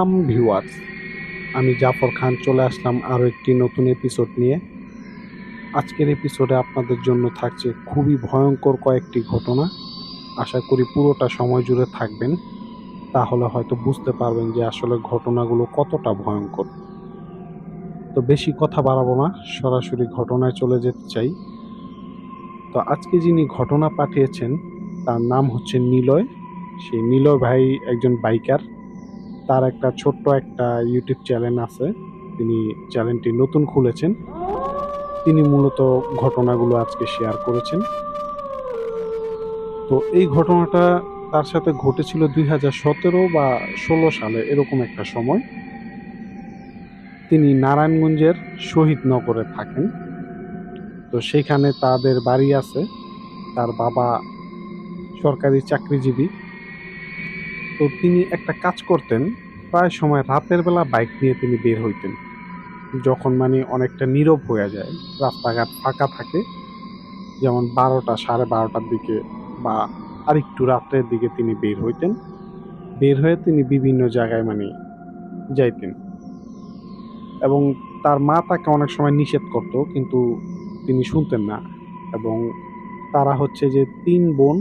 সালাম ভিউয়ার্স, আমি জাফর খান চলে আসলাম আরও একটি নতুন এপিসোড নিয়ে। আজকের এপিসোডে আপনাদের জন্য থাকছে খুবই ভয়ঙ্কর কয়েকটি ঘটনা। আশা করি পুরোটা সময় জুড়ে থাকবেন, তাহলে হয়তো বুঝতে পারবেন যে আসলে ঘটনাগুলো কতটা ভয়ঙ্কর। তো বেশি কথা বাড়াবো না, সরাসরি ঘটনায় চলে যেতে চাই। তো আজকে যিনি ঘটনা পাঠিয়েছেন তার নাম হচ্ছে নিলয়। সেই নিলয় ভাই একজন বাইকার। তার একটা ছোট্ট একটা ইউটিউব চ্যানেল আছে, তিনি চ্যানেলটি নতুন খুলেছেন। তিনি মূলত ঘটনাগুলো আজকে শেয়ার করেছেন। তো এই ঘটনাটা তার সাথে ঘটেছিল 2017 বা 16 সালে, এরকম একটা সময়। তিনি নারায়ণগঞ্জের শহীদনগরে থাকেন। তো সেখানে তাদের বাড়ি আছে। তার বাবা সরকারি চাকরিজীবী। তো তিনি একটা কাজ করতেন, প্রায় সময় রাতের বেলা বাইক নিয়ে তিনি বের হইতেন, যখন মানে অনেকটা নীরব হয়ে যায়, রাস্তাঘাট ফাঁকা থাকে। যেমন 12টা, 12:30টার দিকে বা আরেকটু রাত্রের দিকে তিনি বের হইতেন। বের হয়ে তিনি বিভিন্ন জায়গায় মানে যাইতেন, এবং তার মা তাকে অনেক সময় নিষেধ করত, কিন্তু তিনি শুনতেন না। এবং তারা হচ্ছে যে 3 বোন,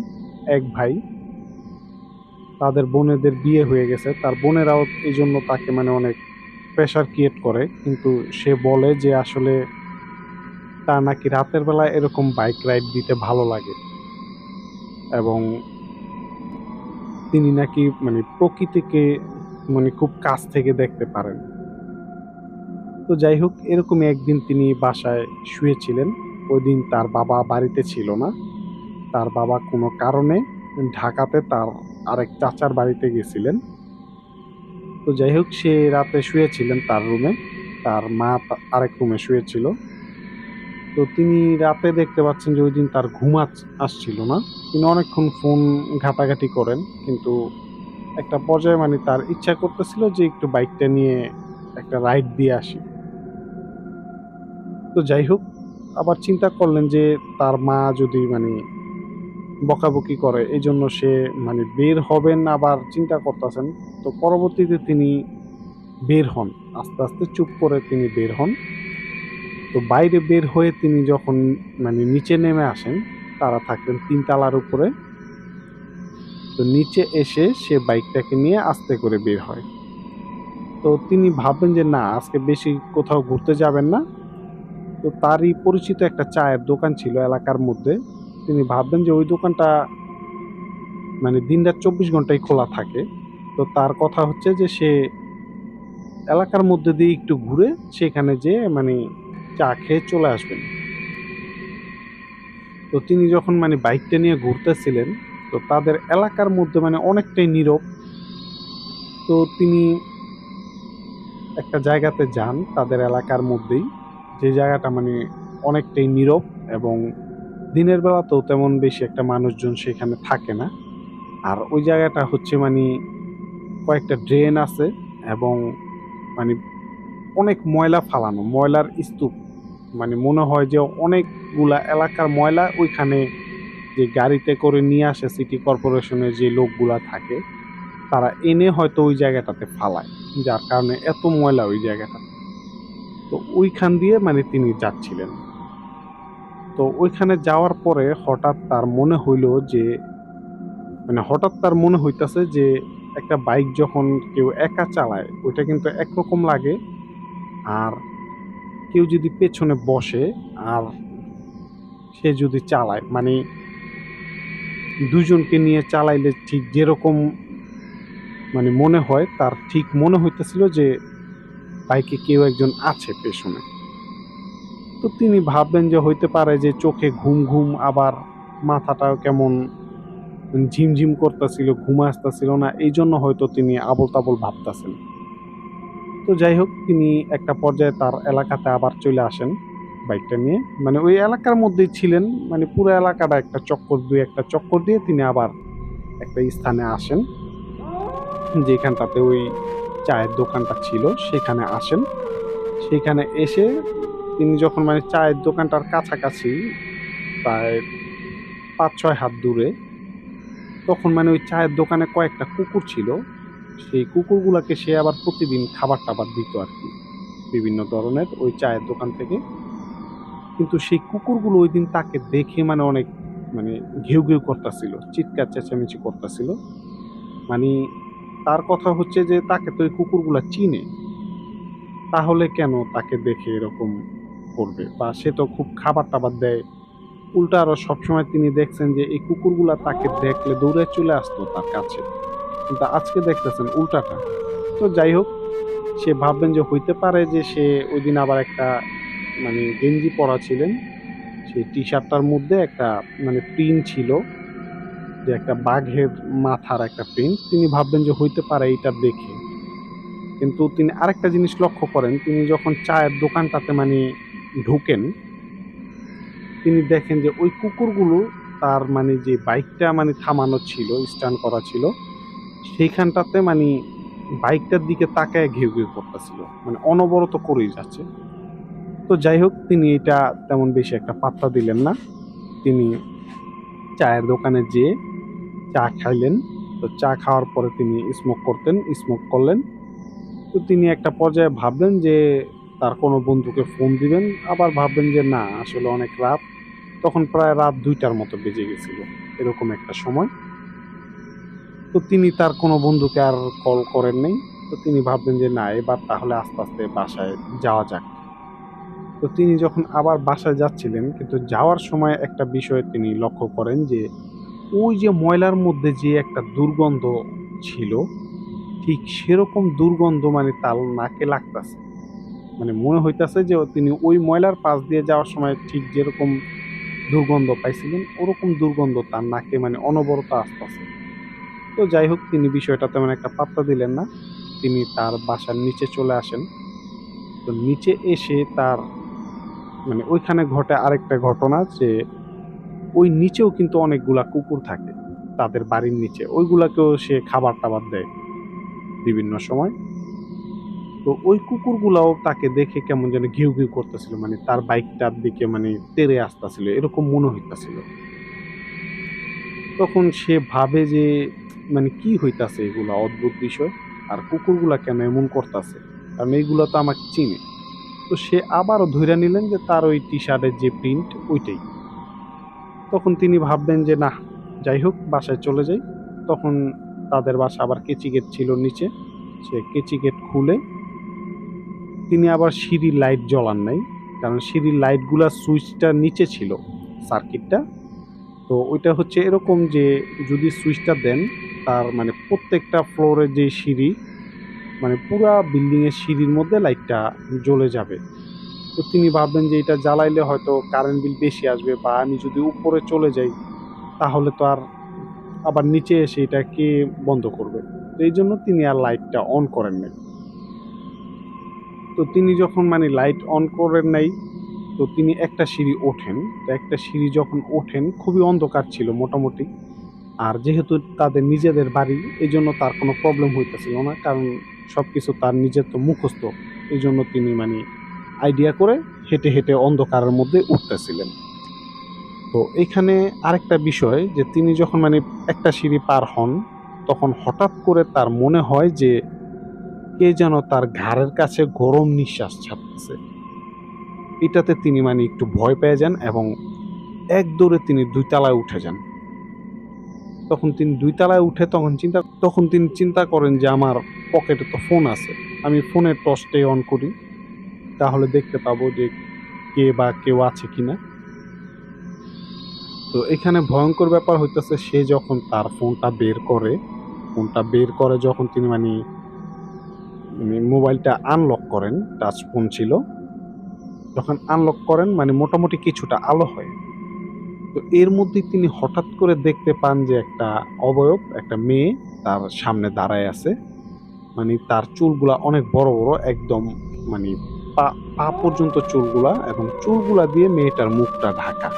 1 ভাই। তাদের বোনেদের বিয়ে হয়ে গেছে। তার বোনেরাও এই জন্য তাকে মানে অনেক প্রেশার ক্রিয়েট করে, কিন্তু সে বলে যে আসলে তার নাকি রাতের বেলা এরকম বাইক রাইড দিতে ভালো লাগে, এবং তিনি নাকি মানে প্রকৃতিকে মানে খুব কাছ থেকে দেখতে পারেন। তো যাই হোক, এরকমই একদিন তিনি বাসায় শুয়েছিলেন। ওই দিন তার বাবা বাড়িতে ছিল না। তার বাবা কোনো কারণে ঢাকাতে তার আরেক চাচার বাড়িতে গেছিলেন। তো যাই হোক, সে রাতে শুয়েছিলেন তার রুমে, তার মা আরেক রুমে শুয়েছিল। তো তিনি রাতে দেখতে পাচ্ছেন যে ওই দিন তার ঘুম আসছিল না। তিনি অনেকক্ষণ ফোন ঘাটাঘাটি করেন, কিন্তু একটা পর্যায়ে মানে তার ইচ্ছা করতেছিল যে একটু বাইকটা নিয়ে একটা রাইড দিয়ে আসি। তো যাই হোক, আবার চিন্তা করলেন যে তার মা যদি মানে বকাবকি করে, এই জন্য সে মানে বের হবেন আবার চিন্তা করতেছেন। তো পরবর্তীতে তিনি বের হন, আস্তে আস্তে চুপ করে তিনি বের হন। তো বাইরে বের হয়ে তিনি যখন মানে নিচে নেমে আসেন, তারা থাকতেন 3 তলার উপরে। তো নিচে এসে সে বাইকটাকে নিয়ে আস্তে করে বের হয়। তো তিনি ভাববেন যে না, আজকে বেশি কোথাও ঘুরতে যাবেন না। তো তারই পরিচিত একটা চায়ের দোকান ছিল এলাকার মধ্যে। তিনি ভাববেন যে ওই দোকানটা মানে দিনরাত 24 ঘন্টাই খোলা থাকে। তো তার কথা হচ্ছে যে সে এলাকার মধ্যে দিয়ে একটু ঘুরে সেখানে যেয়ে মানে চা খেয়ে চলে আসবেন। তো তিনি যখন মানে বাইকটা নিয়ে ঘুরতেছিলেন, তো তাদের এলাকার মধ্যে মানে অনেকটাই নীরব। তো তিনি একটা জায়গাতে যান তাদের এলাকার মধ্যেই, যে জায়গাটা মানে অনেকটাই নীরব, এবং দিনের বেলাতেও তেমন বেশি একটা মানুষজন সেখানে থাকে না। আর ওই জায়গাটা হচ্ছে মানে কয়েকটা ড্রেন আছে, এবং মানে অনেক ময়লা ফালানো, ময়লার স্তূপ। মানে মনে হয় যে অনেকগুলা এলাকার ময়লা ওইখানে যে গাড়িতে করে নিয়ে আসে সিটি কর্পোরেশনের যে লোকগুলা থাকে, তারা এনে হয়তো ওই জায়গাটাতে ফালায়, যার কারণে এত ময়লা ওই জায়গাটা। তো ওইখান দিয়ে মানে তিনি যাচ্ছিলেন। তো ওইখানে যাওয়ার পরে হঠাৎ তার মনে হইতাছে যে একটা বাইক যখন কেউ একা চালায় ওইটা কিন্তু একরকম লাগে, আর কেউ যদি পেছনে বসে আর সে যদি চালায় মানে দুজনকে নিয়ে চালাইলে ঠিক যেরকম মানে মনে হয়, তার ঠিক মনে হইতেছিল যে বাইকে কেউ একজন আছে পেছনে। তো তিনি ভাববেন যে হইতে পারে যে চোখে ঘুম ঘুম, আবার মাথাটাও কেমন ঝিমঝিম করতেছিল, ঘুম আসতেছিল না, এই জন্য হয়তো তিনি আবোল তাবোল ভাবতেছেন। তো যাই হোক, তিনি একটা পর্যায়ে তার এলাকাতে আবার চলে আসেন বাইকটা নিয়ে। মানে ওই এলাকার মধ্যেই ছিলেন, মানে পুরো এলাকাটা একটা চক্কর দিয়ে তিনি আবার একটা স্থানে আসেন, যেখানটাতে ওই চায়ের দোকানটা ছিল সেখানে আসেন। সেখানে এসে তিনি যখন মানে চায়ের দোকানটার কাছাকাছি, প্রায় 5-6 হাত দূরে, তখন মানে ওই চায়ের দোকানে কয়েকটা কুকুর ছিল। সেই কুকুরগুলাকে সে আবার প্রতিদিন খাবার টাবার দিত আর কি, বিভিন্ন ধরনের ওই চায়ের দোকান থেকে। কিন্তু সেই কুকুরগুলো ওই দিন তাকে দেখে মানে অনেক মানে ঘেউ ঘেউ করতেছিল, চিৎকার চেঁচামেচি করতেছিল। মানে তার কথা হচ্ছে যে তাকে তো এই কুকুরগুলা চিনে, তাহলে কেন তাকে দেখে এরকম করবে? বা সে তো খুব খাবার টাবার দেয়। উল্টা আরো সবসময় তিনি দেখছেন যে এই কুকুরগুলা তাকে দেখলে দৌড়ে চলে আসতো তার কাছে, কিন্তু আজকে দেখতেছেন উল্টাটা। তো যাই হোক, সে ভাববেন যে হইতে পারে যে সে ওই দিন আবার একটা মানে গেঞ্জি পরা ছিলেন, সেই টি শার্টটার মধ্যে একটা মানে প্রিন্ট ছিল, যে একটা বাঘের মাথার একটা প্রিন্ট। তিনি ভাববেন যে হইতে পারে এইটা দেখে। কিন্তু তিনি আরেকটা জিনিস লক্ষ্য করেন, তিনি যখন চায়ের দোকানটাতে মানে ঢুকেন, তিনি দেখেন যে ওই কুকুরগুলো তার মানে যে বাইকটা মানে থামানো ছিল, স্ট্যান্ড করা ছিল, সেইখানটাতে মানে বাইকটার দিকে তাকায় ঘেউ ঘেউ করতেছিল, মানে অনবরত করেই যাচ্ছে। তো যাই হোক, তিনি এটা তেমন বেশি একটা পাত্তা দিলেন না। তিনি চায়ের দোকানে যেয়ে চা খাইলেন। তো চা খাওয়ার পরে তিনি স্মোক করলেন। তো তিনি একটা পর্যায়ে ভাবলেন যে তার কোনো বন্ধুকে ফোন দিবেন, আবার ভাববেন যে না, আসলে অনেক রাত। তখন প্রায় রাত ২টার মতো বেজে গেছিল, এরকম একটা সময়। তো তিনি তার কোনো বন্ধুকে আর কল করেন নাই। তো তিনি ভাবলেন যে না, এবার তাহলে আস্তে আস্তে বাসায় যাওয়া যাক। তো তিনি যখন আবার বাসায় যাচ্ছিলেন, কিন্তু যাওয়ার সময় একটা বিষয় তিনি লক্ষ্য করেন যে ওই যে ময়লার মধ্যে যে একটা দুর্গন্ধ ছিল, ঠিক সেরকম দুর্গন্ধ মানে তার নাকে লাগতাছে। মানে মনে হইতাছে যে তিনি ওই ময়লার পাশ দিয়ে যাওয়ার সময় ঠিক যেরকম দুর্গন্ধ পাইছিলেন, ওরকম দুর্গন্ধ তার নাকে মানে অনবরত আসতেছে। তো যাই হোক, তিনি বিষয়টা তেমন একটা পাত্তা দিলেন না। তিনি তার বাসার নিচে চলে আসেন। তো নিচে এসে তার মানে ওইখানে ঘটে আরেকটা ঘটনা, যে ওই নিচেও কিন্তু অনেকগুলা কুকুর থাকে তাদের বাড়ির নিচে। ওইগুলাকেও সে খাবার-টাবার দেয় বিভিন্ন সময়। তো ওই কুকুরগুলাও তাকে দেখে কেমন যেন ঘিউ, ঘিউ করতেছিল। মানে তার বাইকটার দিকে মানে তেড়ে আসতেছিল, এরকম মনে হইতাছিল। তখন সে ভাবে যে মানে কি হইতাছে এগুলা, অদ্ভুত বিষয়। আর কুকুরগুলা কেন এমন করতাছে? কারণ এইগুলা তো আমাকে চিনে। তো সে আবারও ধইরা নিলেন যে তার ওই টি-শার্টের যে প্রিন্ট ওইটাই। তখন তিনি ভাবলেন যে নাহ, যাই হোক বাসায় চলে যাই। তখন তাদের বাসা আবার কেচি গেট ছিল নিচে। সে কেচি গেট খুলে তিনি আবার সিঁড়ির লাইট জ্বালান নাই। কারণ সিঁড়ির লাইটগুলার সুইচটা নিচে ছিল, সার্কিটটা। তো ওইটা হচ্ছে এরকম যে যদি সুইচটা দেন, তার মানে প্রত্যেকটা ফ্লোরের যে সিঁড়ি, মানে পুরা বিল্ডিং এর সিঁড়ির মধ্যে লাইটটা জ্বলে যাবে। তো তিনি ভাবলেন যে এটা জ্বালাইলে হয়তো কারেন্ট বিল বেশি আসবে, বা আমি যদি উপরে চলে যাই তাহলে তো আর আবার নিচে এসে এটা কে বন্ধ করবে? তো এইজন্য তিনি আর লাইটটা অন করেন নাই। তো তিনি যখন মানে লাইট অন করেন নাই, তো তিনি একটা সিঁড়ি ওঠেন। তো একটা সিঁড়ি যখন ওঠেন, খুবই অন্ধকার ছিল মোটামুটি। আর যেহেতু তাদের নিজেদের বাড়ি, এজন্য তার কোনো প্রবলেম হইতেছিল না। কারণ সবকিছু তার নিজের তো মুখস্থ। এজন্য তিনি মানে আইডিয়া করে হেঁটে, হেঁটে অন্ধকারের মধ্যে উঠতেছিলেন। তো এইখানে আরেকটা বিষয়, যে তিনি যখন মানে একটা সিঁড়ি পার হন, তখন হঠাৎ করে তার মনে হয় যে কে যেন তার ঘাড়ের কাছে গরম নিঃশ্বাস ছাড়তেছে। এটাতে তিনি মানে একটু ভয় পেয়ে যান এবং একদৌড়ে তিনি ২ তলায় উঠে যান। তখন তিনি ২ তলায় উঠে তখন তিনি চিন্তা করেন যে আমার পকেটে তো ফোন আছে। আমি ফোনের টর্চটাই অন করি। তাহলে দেখতে পাবো যে কে বা কেউ আছে কিনা। তো এখানে ভয়ংকর ব্যাপার হইতেছে, সে যখন তার ফোনটা বের করে যখন তিনি মানে মোবাইলটা আনলক করেন, টাচ ফোন ছিল। যখন আনলক করেন মানে মোটামুটি কিছুটা আলো হয়। তো এর মধ্যেই তিনি হঠাৎ করে দেখতে পান যে একটা অবয়ব, একটা মেয়ে তার সামনে দাঁড়ায় আছে। মানে তার চুলগুলা অনেক বড়, বড় একদম, মানে পা পা পর্যন্ত চুলগুলা, এবং চুলগুলা দিয়ে মেয়েটার মুখটা ঢাকা।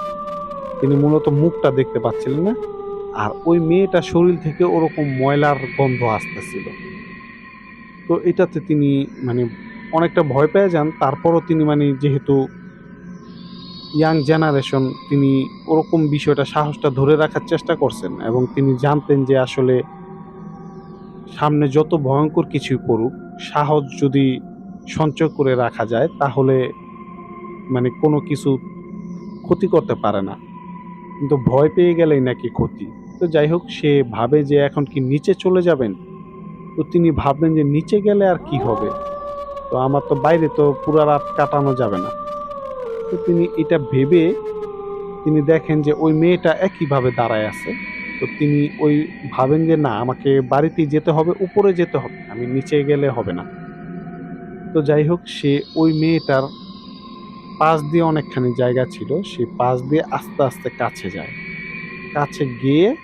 তিনি মূলত মুখটা দেখতে পাচ্ছিলেন না। আর ওই মেয়েটার শরীর থেকে ওরকম ময়লার গন্ধ আসতেছিল। তো এটাতে তিনি মানে অনেকটা ভয় পেয়ে যান। তারপরও তিনি মানে যেহেতু ইয়াং জেনারেশন, তিনি ওরকম বিষয়টা সাহসটা ধরে রাখার চেষ্টা করছেন, এবং তিনি জানতেন যে আসলে সামনে যত ভয়ঙ্কর কিছুই পড়ুক, সাহস যদি সঞ্চয় করে রাখা যায় তাহলে মানে কোনো কিছু ক্ষতি করতে পারে না। কিন্তু ভয় পেয়ে গেলেই নাকি ক্ষতি। তো যাই হোক, সে ভাবে যে এখন কি নিচে চলে যাবেন? তো তিনি ভাবলেন যে নিচে গেলে আর কি হবে? তো আমার তো বাইরে তো পুরা রাত কাটানো যাবে না। তো তিনি এটা ভেবে তিনি দেখেন যে ওই মেয়েটা একইভাবে দাঁড়ায় আছে। তো তিনি ওই ভাবেন যে না, আমাকে বাড়িতেই যেতে হবে, উপরে যেতে হবে। আমি নিচে গেলে হবে না। তো যাই হোক, সে ওই মেয়েটার পাশ দিয়ে অনেকখানি জায়গা ছিল। সে পাশ দিয়ে আস্তে, আস্তে কাছে যায়। কাছে গিয়ে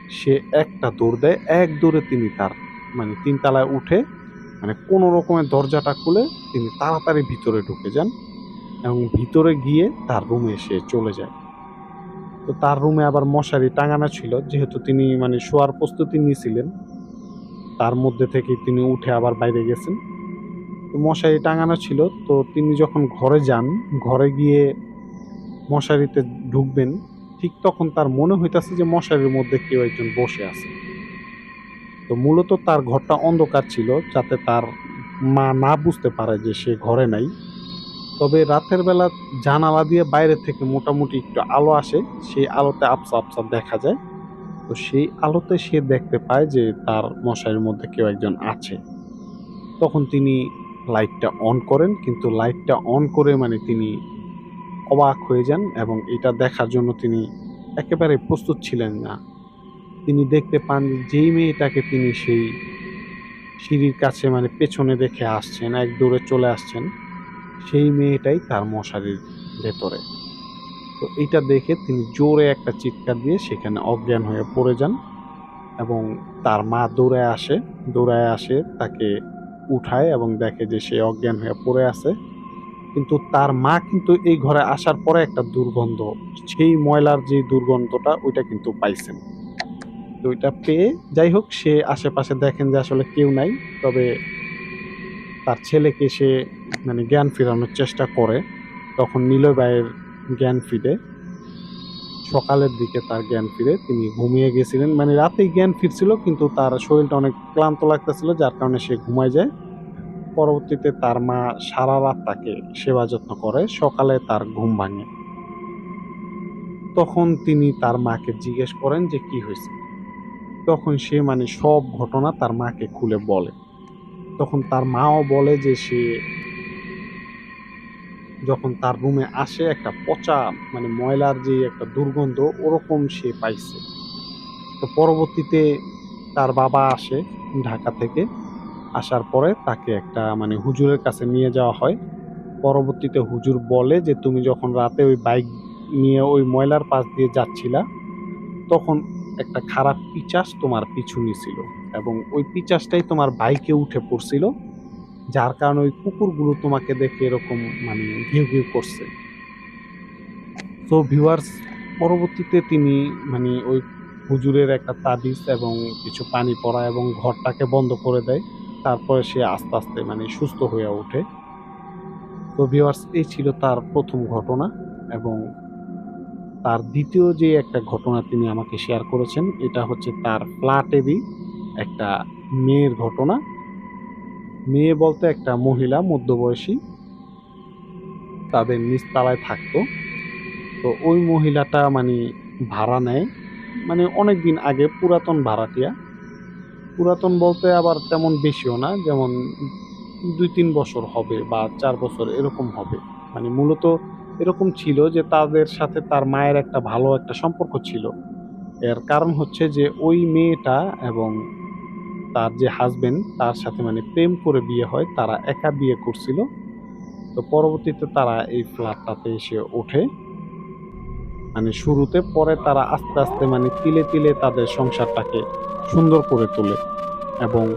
সে একটা দৌড় দেয়। এক দৌড়ে তিনি তার মানে ৩ তলায় উঠে মানে কোন রকমের দরজাটা খুলে তিনি তাড়াতাড়ি ভিতরে ঢুকে যান এবং ভিতরে গিয়ে তার রুমে সে চলে যায়। তো তার রুমে আবার মশারি টাঙানো ছিল। যেহেতু তিনি মানে শোয়ার প্রস্তুতি নিছিলেন, তার মধ্যে থেকেই তিনি উঠে আবার বাইরে গেছেন। তো মশারি টাঙানো ছিল। তো তিনি যখন ঘরে যান, ঘরে গিয়ে মশারিতে ঢুকবেন, ঠিক তখন তার মনে হইতাছে যে মশারির মধ্যে কেউ একজন বসে আছে। তো মূলত তার ঘরটা অন্ধকার ছিল যাতে তার মা না বুঝতে পারে যে সে ঘরে নাই। তবে রাতের বেলা জানালা দিয়ে বাইরে থেকে মোটামুটি একটু আলো আসে। সেই আলোতে আবছা, আবছা দেখা যায়। তো সেই আলোতে সে দেখতে পায় যে তার মশারির মধ্যে কেউ একজন আছে। তখন তিনি লাইটটা অন করেন, কিন্তু লাইটটা অন করে মানে তিনি অবাক হয়ে যান এবং এটা দেখার জন্য তিনি একেবারে প্রস্তুত ছিলেন না। তিনি দেখতে পান যে যেই মেয়েটাকে তিনি সেই সিঁড়ির কাছে মানে পেছনে রেখে আসছেন, এক দৌড়ে চলে আসছেন, সেই মেয়েটাই তার মশারির ভেতরে। তো এইটা দেখে তিনি জোরে একটা চিৎকার দিয়ে সেখানে অজ্ঞান হয়ে পড়ে যান এবং তার মা দৌড়ায় আসে তাকে উঠায় এবং দেখে যে সে অজ্ঞান হয়ে পড়ে আছে। কিন্তু তার মা কিন্তু এই ঘরে আসার পরে একটা দুর্গন্ধ, সেই ময়লার যে দুর্গন্ধটা ওইটা কিন্তু পাইছেন। তো ওইটা পেয়ে যাই হোক সে আশেপাশে দেখেন যে আসলে কেউ নাই। তবে তার ছেলেকে সে মানে জ্ঞান ফেরানোর চেষ্টা করে। তখন নিলয় ভাইয়ের জ্ঞান ফিরে। সকালের দিকে তার জ্ঞান ফিরে। তিনি ঘুমিয়ে গেছিলেন। মানে রাতেই জ্ঞান ফিরছিল, কিন্তু তার শরীরটা অনেক ক্লান্ত লাগতেছিল যার কারণে সে ঘুমায় যায়। পরবর্তীতে তার মা সারারাত তাকে সেবা যত্ন করে। সকালে তার ঘুম ভাঙে। তখন তিনি তার মাকে জিজ্ঞেস করেন যে কি হইছে? তখন সে মানে সব ঘটনা তার মাকে খুলে বলে। তখন তার মাও বলে যে সে যখন তার রুমে আসে একটা পচা মানে ময়লার যে একটা দুর্গন্ধ ওরকম সে পাইছে। তো পরবর্তীতে তার বাবা আসে ঢাকা থেকে। আসার পরে তাকে একটা মানে হুজুরের কাছে নিয়ে যাওয়া হয়। পরবর্তীতে হুজুর বলে যে, "তুমি যখন রাতে ওই বাইক নিয়ে ওই ময়লার পাশ দিয়ে যাচ্ছিলা, তখন একটা খারাপ পিচাচ তোমার পিছু নিছিল এবং ওই পিচাচটাই তোমার বাইকে উঠে পড়ছিল। যার কারণে ওই কুকুরগুলো তোমাকে দেখে এরকম মানে ঘেউ, ঘেউ করছে।" তো ভিউয়ার্স, পরবর্তীতে তিনি মানে ওই হুজুরের একটা তাবিজ এবং কিছু পানি পড়া এবং ঘরটাকে বন্ধ করে দেয়। তারপরে সে আস্তে, আস্তে মানে সুস্থ হয়ে ওঠে। তো ভিউয়ার্স, এই ছিল তার ১ম ঘটনা এবং তার ২য় যে একটা ঘটনা তিনি আমাকে শেয়ার করেছেন, এটা হচ্ছে তার ফ্ল্যাটেরই একটা মেয়ের ঘটনা। মেয়ে বলতে একটা মহিলা মধ্যবয়সী, তাদের নিচতলায় থাকতো। তো ওই মহিলাটা মানে ভাড়া নেয়। মানে অনেকদিন আগে পুরাতন ভাড়াটিয়া। পুরাতন বলতে আবার তেমন বেশিও না। যেমন ২-৩ বছর হবে বা ৪ বছর এরকম হবে। মানে মূলত এরকম ছিল যে তাদের সাথে তার মায়ের একটা ভালো একটা সম্পর্ক ছিল। এর কারণ হচ্ছে যে ওই মেয়েটা এবং তার যে হাসব্যান্ড তার সাথে মানে প্রেম করে বিয়ে হয়। তারা একা বিয়ে করছিল। তো পরবর্তীতে তারা এই ফ্ল্যাটটাতে এসে ওঠে। মানে শুরুতে, পরে তারা আস্তে, আস্তে মানে তিলে, তিলে তাদের সংসারটাকে সুন্দর করে তোলে এবং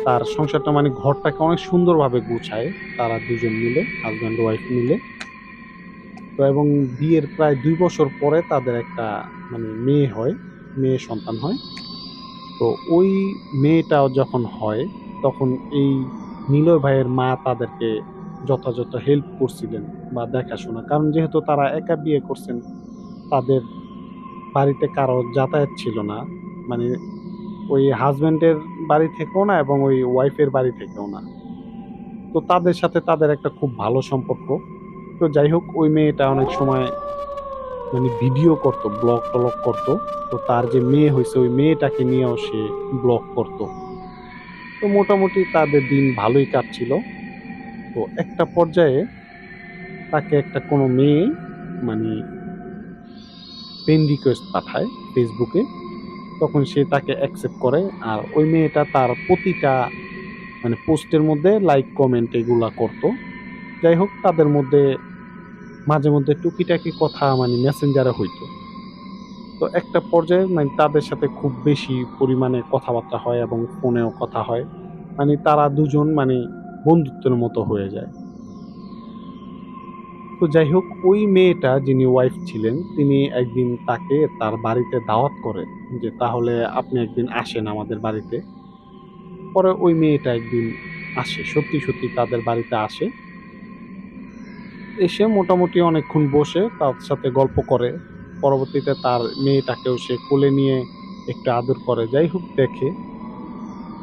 তার সংসারটা মানে ঘরটাকে অনেক সুন্দরভাবে গুছায় তারা দুজন মিলে, হাসব্যান্ড ওয়াইফ মিলে। তো এবং বিয়ের প্রায় ২ বছর পরে তাদের একটা মানে মেয়ে হয়, মেয়ে সন্তান হয়। তো ওই মেয়েটাও যখন হয়, তখন এই নিলয় ভাইয়ের মা তাদেরকে যথাযথ হেল্প করছিলেন বা দেখাশোনা। কারণ যেহেতু তারা একা বিয়ে করছেন, তাদের বাড়িতে কারো যাতায়াত ছিল না। মানে ওই হাজবেন্ডের বাড়ি থেকেও না এবং ওই ওয়াইফের বাড়ি থেকেও না। তো তাদের সাথে তাদের একটা খুব ভালো সম্পর্ক। তো যাই হোক ওই মেয়েটা অনেক সময় মানে ভিডিও করতো, ব্লগ-টলগ করতো। তো তার যে মেয়ে হইছে ওই মেয়েটাকে নিয়েও সে ব্লগ করতো। তো মোটামুটি তাদের দিন ভালোই কাটছিল। তো একটা পর্যায়ে তাকে একটা কোনো মেয়ে মানে ফ্রেন্ড রিকোয়েস্ট পাঠায় ফেসবুকে। তখন সে তাকে অ্যাকসেপ্ট করে। আর ওই মেয়েটা তার প্রতিটা মানে পোস্টের মধ্যে লাইক, কমেন্ট এগুলা করতো। যাই হোক তাদের মধ্যে মাঝে মধ্যে টুকিটাকি কথা মানে মেসেঞ্জারে হইতো। তো একটা পর্যায়ে মানে তাদের সাথে খুব বেশি পরিমাণে কথাবার্তা হয় এবং ফোনেও কথা হয়। মানে তারা দুজন মানে বন্ধুত্বের মতো হয়ে যায়। তো যাই হোক ওই মেয়েটা যিনি ওয়াইফ ছিলেন তিনি একদিন তাকে তার বাড়িতে দাওয়াত করে যে, "তাহলে আপনি একদিন আসেন আমাদের বাড়িতে।" পরে ওই মেয়েটা একদিন আসে। সত্যি, সত্যি তাদের বাড়িতে আসে। এসে মোটামুটি অনেকক্ষণ বসে তার সাথে গল্প করে। পরবর্তীতে তার মেয়েটাকেও সে কোলে নিয়ে একটু আদর করে। যাই হোক দেখে।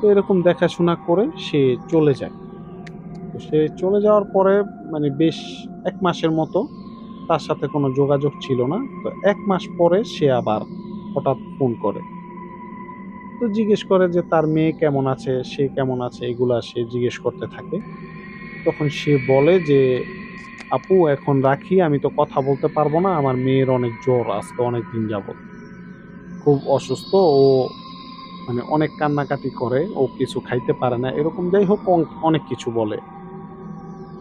তো এরকম দেখাশোনা করে সে চলে যায়। তো সে চলে যাওয়ার পরে মানে বেশ ১ মাসের মতো তার সাথে কোনো যোগাযোগ ছিল না। তো ১ মাস পরে সে আবার হঠাৎ ফোন করে। তো জিজ্ঞেস করে যে তার মেয়ে কেমন আছে, সে কেমন আছে এগুলা সে জিজ্ঞেস করতে থাকে। তখন সে বলে যে, "আপু এখন রাখি, আমি তো কথা বলতে পারব না। আমার মেয়ের অনেক জ্বর আজকে অনেকদিন যাবৎ। খুব অসুস্থ। ও মানে অনেক কান্নাকাটি করে। ও কিছু খাইতে পারে না।" এরকম যাই হোক অনেক কিছু বলে।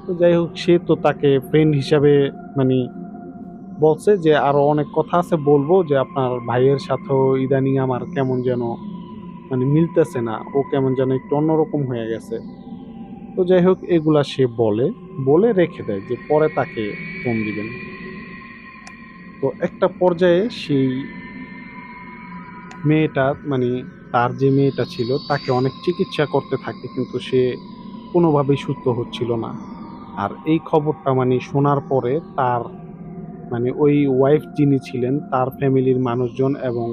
তো যাই হোক সে তো তাকে ফ্রেন্ড হিসাবে মানি বলছে যে, "আরো অনেক কথা আছে বলবো যে আপনার ভাইয়ের সাথেও ইদানিং আমার কেমন যেন মানে মিলতেছে না। ও কেমন যেন একটু অন্যরকম হয়ে গেছে।" তো যাই হোক এগুলা সে বলে, বলে রেখে দেয় যে পরে তাকে ফোন দিবেন। তো একটা পর্যায়ে সেই মেয়েটা মানে তার যে মেয়েটা ছিল তাকে অনেক চিকিৎসা করতে থাকে কিন্তু সে কোনোভাবেই সুস্থ হচ্ছিল না। আর এই খবরটা মানে শোনার পরে তার মানে ওই ওয়াইফ যিনি ছিলেন তার ফ্যামিলির মানুষজন এবং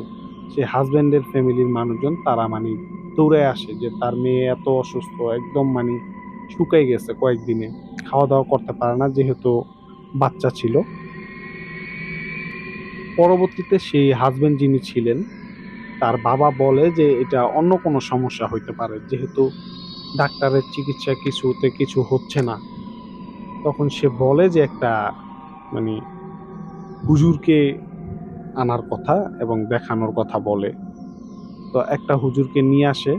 সে হাসব্যান্ডের ফ্যামিলির মানুষজন তারা মানে দৌড়ে আসে যে তার মেয়ে এত অসুস্থ একদম মানে শুকায় গেছে কয়েকদিনে। খাওয়া-দাওয়া করতে পারে না যেহেতু বাচ্চা ছিল। পরবর্তীতে সেই হাসব্যান্ড যিনি ছিলেন তার বাবা বলে যে এটা অন্য কোনো সমস্যা হইতে পারে। যেহেতু ডাক্তারের চিকিৎসায় কিছুতে কিছু হচ্ছে না। তখন সে বলে যে একটা মানে হুজুরকে আনার কথা এবং দেখানোর কথা বলে। তো একটা হুজুরকে নিয়ে আসে।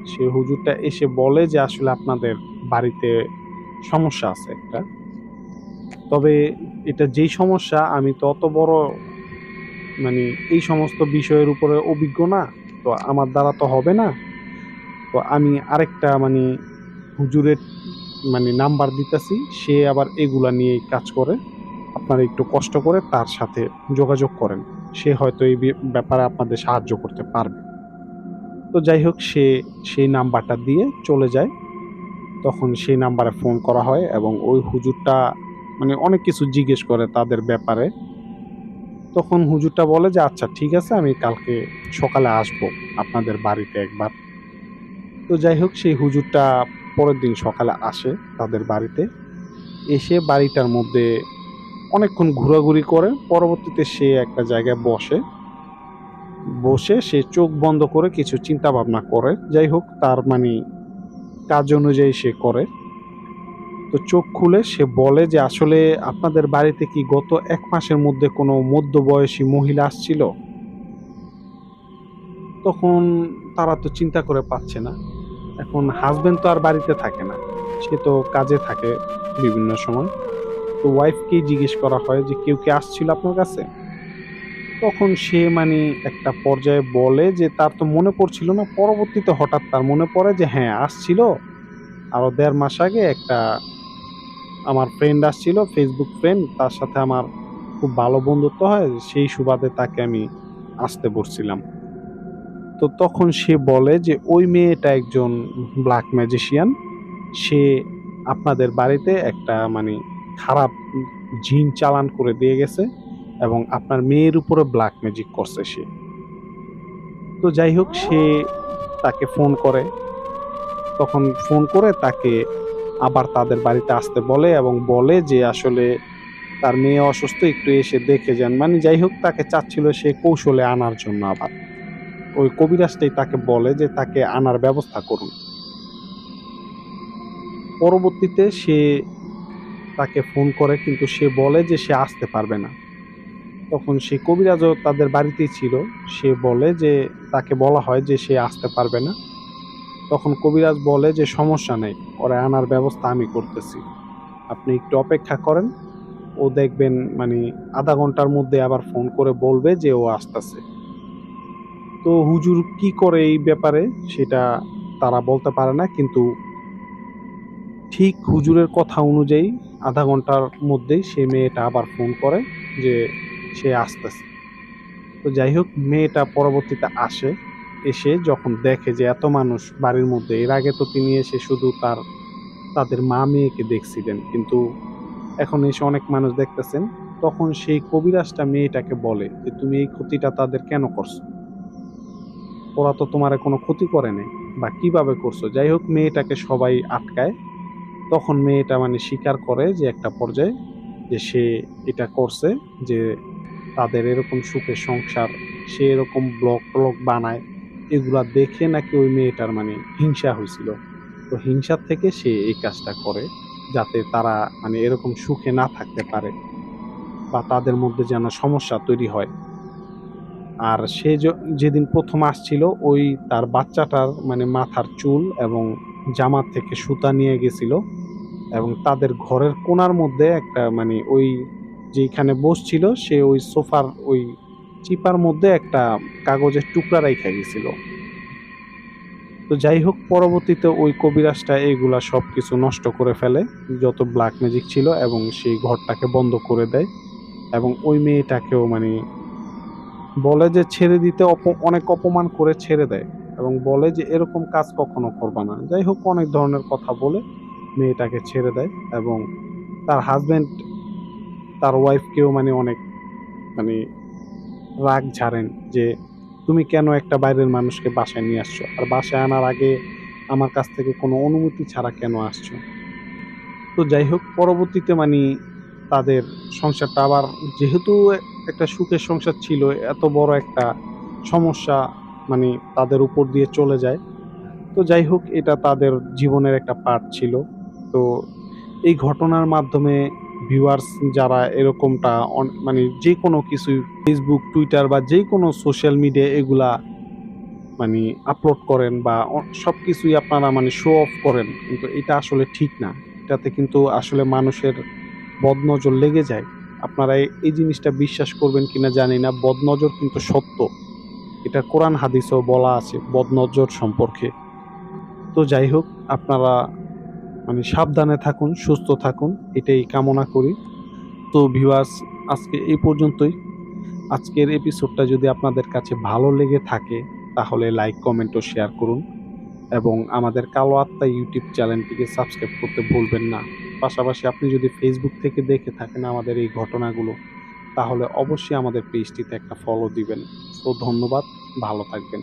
সে হুজুরটা এসে বলে যে, "আসলে আপনাদের বাড়িতে সমস্যা আছে একটা। তবে এটা যেই সমস্যা আমি তো অত বড় মানে এই সমস্ত বিষয়ের উপরে অভিজ্ঞ না। তো আমার দ্বারা তো হবে না। তো আমি আরেকটা মানে হুজুরের মানে নাম্বার দিতেছি। সে আবার এগুলা নিয়েই কাজ করে। আপনারা একটু কষ্ট করে তার সাথে যোগাযোগ করেন। সে হয়তো এই ব্যাপারে আপনাদের সাহায্য করতে পারবে।" তো যাই হোক সে সেই নাম্বারটা দিয়ে চলে যায়। তখন সেই নাম্বারে ফোন করা হয় এবং ওই হুজুরটা মানে অনেক কিছু জিজ্ঞেস করে তাদের ব্যাপারে। তখন হুজুরটা বলে যে, "আচ্ছা ঠিক আছে আমি কালকে সকালে আসবো আপনাদের বাড়িতে একবার।" তো যাই হোক সেই হুজুরটা পরের দিন সকালে আসে তাদের বাড়িতে। এসে বাড়িটার মধ্যে অনেকক্ষণ ঘোরাঘুরি করে। পরবর্তীতে সে একটা জায়গায় বসে। বসে সে চোখ বন্ধ করে কিছু চিন্তা ভাবনা করে। যাই হোক তার মানি কাজ অনুযায়ী সে করে। তো চোখ খুলে সে বলে যে, "আসলে আপনাদের বাড়িতে কি গত ১ মাসের মধ্যে কোনো মধ্যবয়সী মহিলা আসছিল?" তখন তারা তো চিন্তা করে পাচ্ছে না। এখন হাসব্যান্ড তো আর বাড়িতে থাকে না। সে তো কাজে থাকে বিভিন্ন সময়। তো ওয়াইফকেই জিজ্ঞেস করা হয় যে, "কেউ কি আসছিল আপনার কাছে?" তখন সে মানি একটা পর্যায়ে বলে যে, তার তো মনে পড়ছিল না। পরবর্তীতে হঠাৎ তার মনে পড়ে যে, হ্যাঁ, আসছিল। আরো ১.৫ মাস আগে একটা আমার ফ্রেন্ড আসছিল, Facebook ফ্রেন্ড। তার সাথে আমার খুব ভালো বন্ধুত্ব হয়। সেই সুবাদে তাকে আমি আসতে বলছিলাম। তো তখন সে বলে যে, ওই মেয়েটা একজন ব্ল্যাক ম্যাজিশিয়ান। সে আপনাদের বাড়িতে একটা মানি খারাপ জিন চালান করে দিয়ে গেছে এবং আপনার মেয়ের উপরে ব্ল্যাক ম্যাজিক করছে সে। তো যাই হোক, সে তাকে ফোন করে, তখন ফোন করে তাকে আবার তাদের বাড়িতে আসতে বলে এবং বলে যে আসলে তার মেয়ে অসুস্থ, একটু এসে দেখে যান। মানে যাই হোক, তাকে চাচ্ছিল সে কৌশলে আনার জন্য আবার। ওই কবিরাজটাই তাকে বলে যে তাকে আনার ব্যবস্থা করুন। পরবর্তীতে সে তাকে ফোন করে, কিন্তু সে বলে যে সে আসতে পারবে না। তখন সেই কবিরাজও তাদের বাড়িতেই ছিল। সে বলে যে তাকে বলা হয় যে সে আসতে পারবে না। তখন কবিরাজ বলে যে সমস্যা নেই, ওরে আনার ব্যবস্থা আমি করতেছি। আপনি একটু অপেক্ষা করেন, ও দেখবেন মানে আধা ঘন্টার মধ্যে আবার ফোন করে বলবে যে ও আসতেছে। তো হুজুর কি করে এই ব্যাপারে সেটা তারা বলতে পারে না, কিন্তু ঠিক হুজুরের কথা অনুযায়ী আধা ঘন্টার মধ্যেই সে মেয়েটা আবার ফোন করে যে সে আসতেছে। তো যাই হোক, মেয়েটা পরবর্তীতে আসে। এসে যখন দেখে যে এত মানুষ বাড়ির মধ্যে, এর আগে তো তিনি এসে শুধু তাদের মা মেয়েকে দেখছিলেন, কিন্তু এখন এসে অনেক মানুষ দেখতেছেন। তখন সেই কবিরাজটা মেয়েটাকে বলে যে তুমি এই ক্ষতিটা তাদের কেন করছো, ওরা তো তোমার কোনো ক্ষতি করে নাই, বা কিভাবে করছো। যাই হোক, মেয়েটাকে সবাই আটকায়। তখন মেয়েটা মানে স্বীকার করে যে একটা পর্যায়ে যে সে এটা করছে, যে তাদের এরকম সুখের সংসার, সে এরকম ব্লগ টলগ বানায়, এগুলা দেখে নাকি ওই মেয়েটার মানে হিংসা হয়েছিল। তো হিংসার থেকে সে এই কাজটা করে, যাতে তারা মানে এরকম সুখে না থাকতে পারে, বা তাদের মধ্যে যেন সমস্যা তৈরি হয়। আর সে যেদিন প্রথম আসছিল, ওই তার বাচ্চাটার মানে মাথার চুল এবং জামা থেকে সুতা নিয়ে গেছিল, এবং তাদের ঘরের কোণার মধ্যে একটা মানে ওই যেখানে বসছিল সে ওই সোফার ওই চিপার মধ্যে একটা কাগজের টুকরা রাইখা গেছিল। তো যাই হোক, পরবর্তীতে ওই কবিরাজটা এইগুলা সবকিছু নষ্ট করে ফেলে, যত ব্ল্যাক ম্যাজিক ছিল, এবং সেই ঘরটাকে বন্ধ করে দেয়। এবং ওই মেয়েটাকেও মানে বলে যে ছেড়ে দিতে, অনেক অপমান করে ছেড়ে দেয়, এবং বলে যে এরকম কাজ কখনো করবা না। যাই হোক, অনেক ধরনের কথা বলে মেয়েটাকে ছেড়ে দেয়। এবং তার হাজবেন্ড তার ওয়াইফকেও মানে অনেক মানে রাগ ঝাড়েন যে তুমি কেন একটা বাইরের মানুষকে বাসায় নিয়ে আসছো, আর বাসায় আনার আগে আমার কাছ থেকে কোনো অনুমতি ছাড়া কেন আসছো। তো যাই হোক, পরবর্তীতে মানে তাদের সংসারটা আবার, যেহেতু একটা সুখের সংসার ছিল, এত বড় একটা সমস্যা মানে তাদের উপর দিয়ে চলে যায়। তো যাই হোক, এটা তাদের জীবনের একটা পার্ট ছিল। তো এই ঘটনার মাধ্যমে ভিউয়ার্স যারা এরকমটা মানে যে কোনো কিছু ফেসবুক, টুইটার বা যে কোনো সোশ্যাল মিডিয়া এগুলা মানে আপলোড করেন, বা সবকিছুই আপনারা মানে শো অফ করেন, কিন্তু এটা আসলে ঠিক না। এটাতে কিন্তু আসলে মানুষের বদনজর লেগে যায়। আপনারা এই জিনিসটা বিশ্বাস করবেন কিনা জানি না, বদনজর কিন্তু সত্য। এটা কোরআন হাদিসেও বলা আছে বদনজর সম্পর্কে। তো যাই হোক, আপনারা মানে সাবধানে থাকুন, সুস্থ থাকুন, এটাই কামনা করি। তো ভিউয়ার্স, আজকে এই পর্যন্তই। আজকের এপিসোডটা যদি আপনাদের কাছে ভালো লেগে থাকে, তাহলে লাইক, কমেন্ট ও শেয়ার করুন, এবং আমাদের কালো আত্মা ইউটিউব চ্যানেলটিকে সাবস্ক্রাইব করতে ভুলবেন না। পাশাপাশি আপনি যদি ফেসবুক থেকে দেখে থাকেন আমাদের এই ঘটনাগুলো, তাহলে অবশ্যই আমাদের পেজটিতে একটা ফলো দিবেন। তো ধন্যবাদ, ভালো থাকবেন।